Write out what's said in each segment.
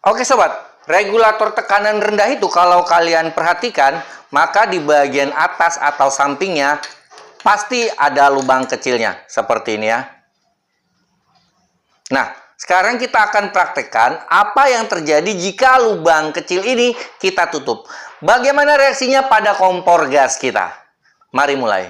Oke sobat, regulator tekanan rendah itu kalau kalian perhatikan, maka di bagian atas atau sampingnya pasti ada lubang kecilnya, seperti ini ya. Nah, sekarang kita akan praktekkan apa yang terjadi jika lubang kecil ini kita tutup. Bagaimana reaksinya pada kompor gas kita? Mari mulai.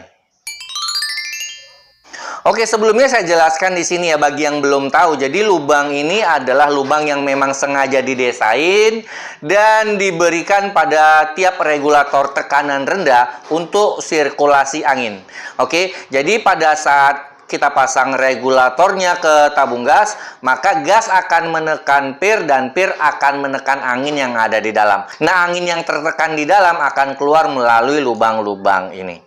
Oke, sebelumnya saya jelaskan di sini ya bagi yang belum tahu. Jadi lubang ini adalah lubang yang memang sengaja didesain dan diberikan pada tiap regulator tekanan rendah untuk sirkulasi angin. Oke, jadi pada saat kita pasang regulatornya ke tabung gas, maka gas akan menekan pir dan pir akan menekan angin yang ada di dalam. Nah, angin yang tertekan di dalam akan keluar melalui lubang-lubang ini.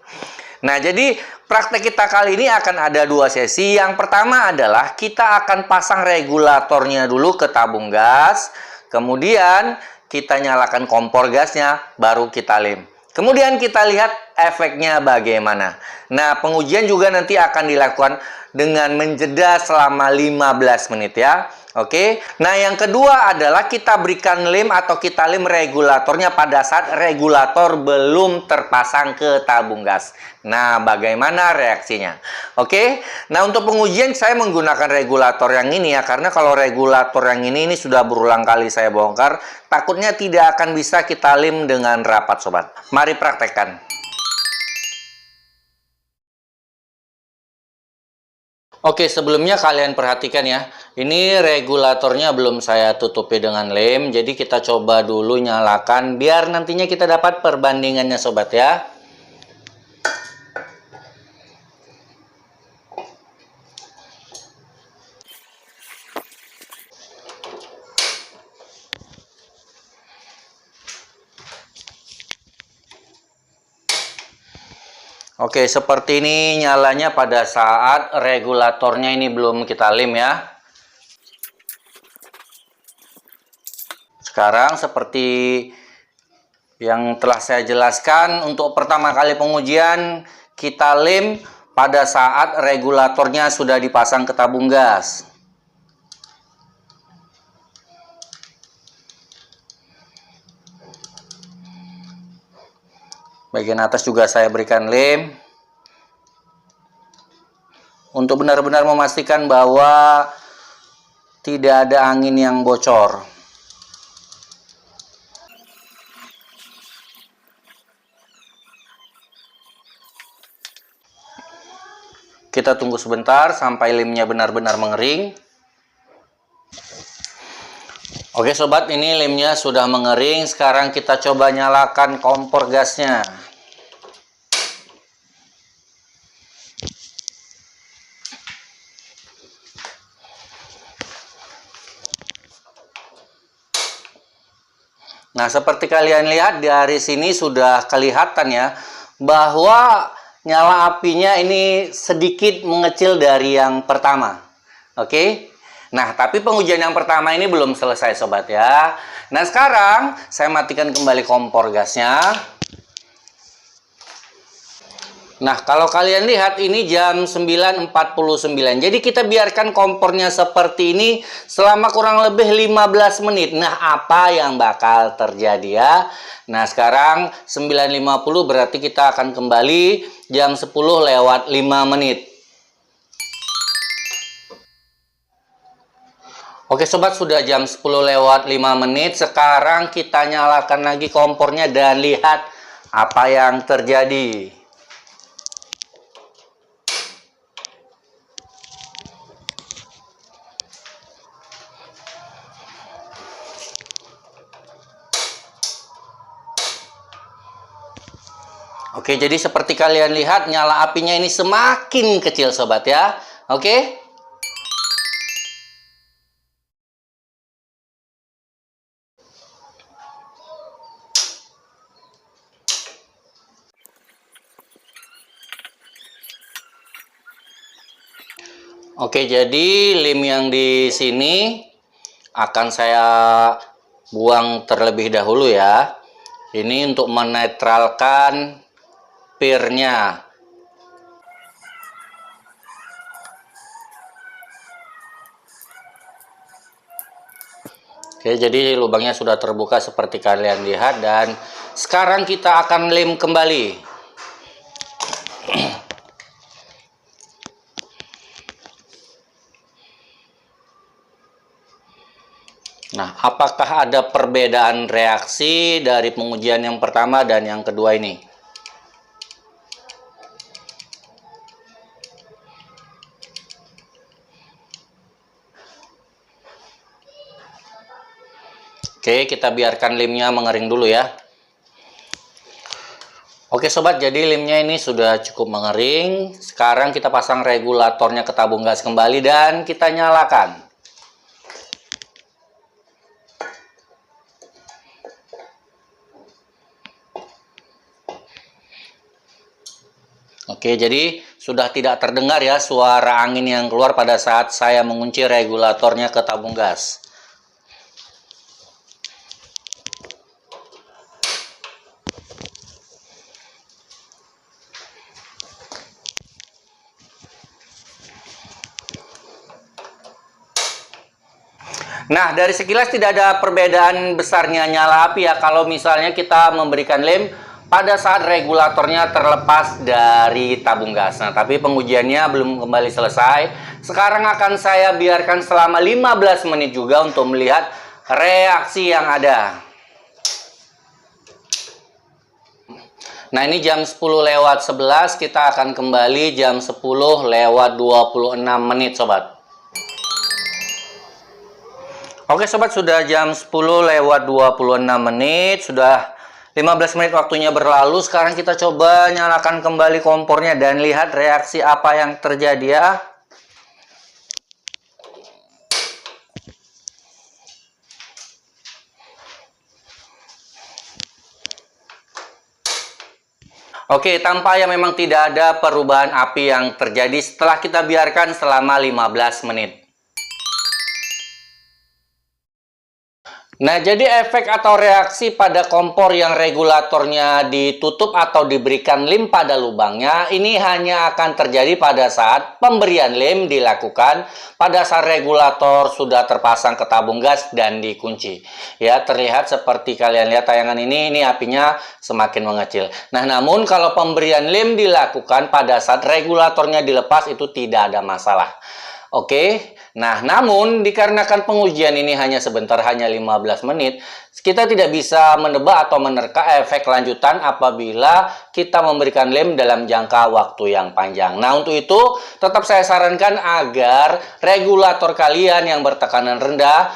Nah, jadi praktek kita kali ini akan ada dua sesi. Yang pertama adalah kita akan pasang regulatornya dulu ke tabung gas. Kemudian kita nyalakan kompor gasnya, baru kita lem. Kemudian kita lihat efeknya bagaimana. Nah, pengujian juga nanti akan dilakukan dengan menjeda selama 15 menit ya. Oke. Nah, yang kedua adalah kita berikan lem atau kita lem regulatornya pada saat regulator belum terpasang ke tabung gas. Nah, bagaimana reaksinya? Oke. Nah, untuk pengujian saya menggunakan regulator yang ini ya, karena kalau regulator yang ini sudah berulang kali saya bongkar, takutnya tidak akan bisa kita lem dengan rapat sobat. Mari praktekkan. Oke, sebelumnya kalian perhatikan ya, ini regulatornya belum saya tutupi dengan lem, jadi kita coba dulu nyalakan, biar nantinya kita dapat perbandingannya sobat ya. Oke, seperti ini nyalanya pada saat regulatornya ini belum kita lem ya. Sekarang seperti yang telah saya jelaskan, untuk pertama kali pengujian kita lem pada saat regulatornya sudah dipasang ke tabung gas. Bagian atas juga saya berikan lem untuk benar-benar memastikan bahwa tidak ada angin yang bocor. Kita tunggu sebentar sampai lemnya benar-benar mengering. Oke sobat, ini lemnya sudah mengering. Sekarang kita coba nyalakan kompor gasnya. Nah, seperti kalian lihat dari sini sudah kelihatan ya, bahwa nyala apinya ini sedikit mengecil dari yang pertama. Oke. Nah, tapi pengujian yang pertama ini belum selesai sobat ya. Nah, sekarang saya matikan kembali kompor gasnya. Nah, kalau kalian lihat ini jam 9.49. Jadi kita biarkan kompornya seperti ini selama kurang lebih 15 menit. Nah, apa yang bakal terjadi ya? Nah, sekarang 9.50 berarti kita akan kembali jam 10:05. Oke sobat, sudah jam 10:05. Sekarang kita nyalakan lagi kompornya dan lihat apa yang terjadi. Oke, jadi seperti kalian lihat nyala apinya ini semakin kecil sobat ya. Oke. Oke, jadi lem yang di sini akan saya buang terlebih dahulu ya. Ini untuk menetralkan pirnya. Oke, jadi lubangnya sudah terbuka seperti kalian lihat, dan sekarang kita akan lem kembali. Nah, apakah ada perbedaan reaksi dari pengujian yang pertama dan yang kedua ini? Oke, kita biarkan lemnya mengering dulu ya. Oke sobat, jadi lemnya ini sudah cukup mengering. Sekarang kita pasang regulatornya ke tabung gas kembali dan kita nyalakan. Oke, jadi sudah tidak terdengar ya suara angin yang keluar pada saat saya mengunci regulatornya ke tabung gas. Nah, dari sekilas tidak ada perbedaan besarnya nyala api ya kalau misalnya kita memberikan lem pada saat regulatornya terlepas dari tabung gas. Nah, tapi pengujiannya belum kembali selesai. Sekarang akan saya biarkan selama 15 menit juga untuk melihat reaksi yang ada. Nah, ini jam 10:11, kita akan kembali jam 10:26 menit sobat. Oke sobat, sudah jam 10:26 menit, sudah 15 menit waktunya berlalu. Sekarang kita coba nyalakan kembali kompornya dan lihat reaksi apa yang terjadi ya. Oke, tampaknya memang tidak ada perubahan api yang terjadi setelah kita biarkan selama 15 menit. Nah, jadi efek atau reaksi pada kompor yang regulatornya ditutup atau diberikan lem pada lubangnya, ini hanya akan terjadi pada saat pemberian lem dilakukan pada saat regulator sudah terpasang ke tabung gas dan dikunci. Ya, terlihat seperti kalian lihat tayangan ini apinya semakin mengecil. Nah, namun kalau pemberian lem dilakukan pada saat regulatornya dilepas itu tidak ada masalah. Oke, nah namun dikarenakan pengujian ini hanya sebentar, hanya 15 menit, kita tidak bisa menebak atau menerka efek lanjutan apabila kita memberikan lem dalam jangka waktu yang panjang. Nah, untuk itu tetap saya sarankan agar regulator kalian yang bertekanan rendah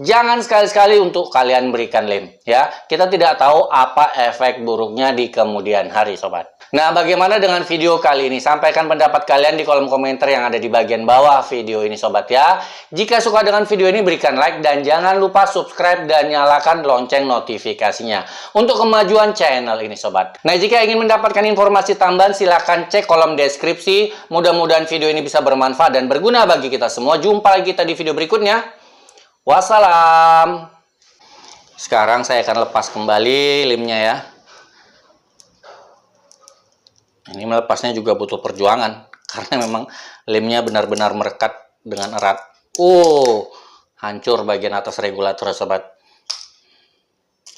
jangan sekali-sekali untuk kalian berikan lem ya. Kita tidak tahu apa efek buruknya di kemudian hari sobat. Nah, bagaimana dengan video kali ini? Sampaikan pendapat kalian di kolom komentar yang ada di bagian bawah video ini sobat ya. Jika suka dengan video ini berikan like dan jangan lupa subscribe dan nyalakan lonceng notifikasinya untuk kemajuan channel ini sobat. Nah, jika ingin mendapatkan informasi tambahan silahkan cek kolom deskripsi. Mudah-mudahan video ini bisa bermanfaat dan berguna bagi kita semua. Jumpa lagi kita di video berikutnya. Wassalam. Sekarang saya akan lepas kembali lemnya ya. Ini melepasnya juga butuh perjuangan karena memang lemnya benar-benar merekat dengan erat. Hancur bagian atas regulator sobat.